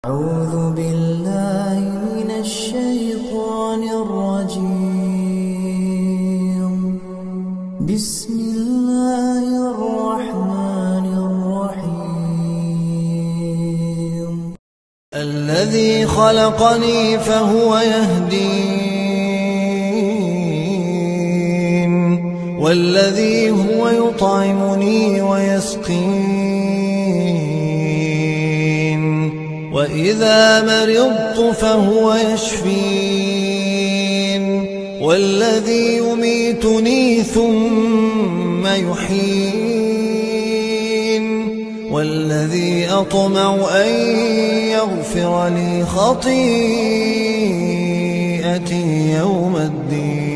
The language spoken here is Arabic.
أعوذ بالله من الشيطان الرجيم. بسم الله الرحمن الرحيم. الذي خلقني فهو يهدين، والذي هو يطعمني ويسقين، وإذا مرضت فهو يشفين، والذي يميتني ثم يحيين، والذي أطمع أن يغفر لي خطيئتي يوم الدين.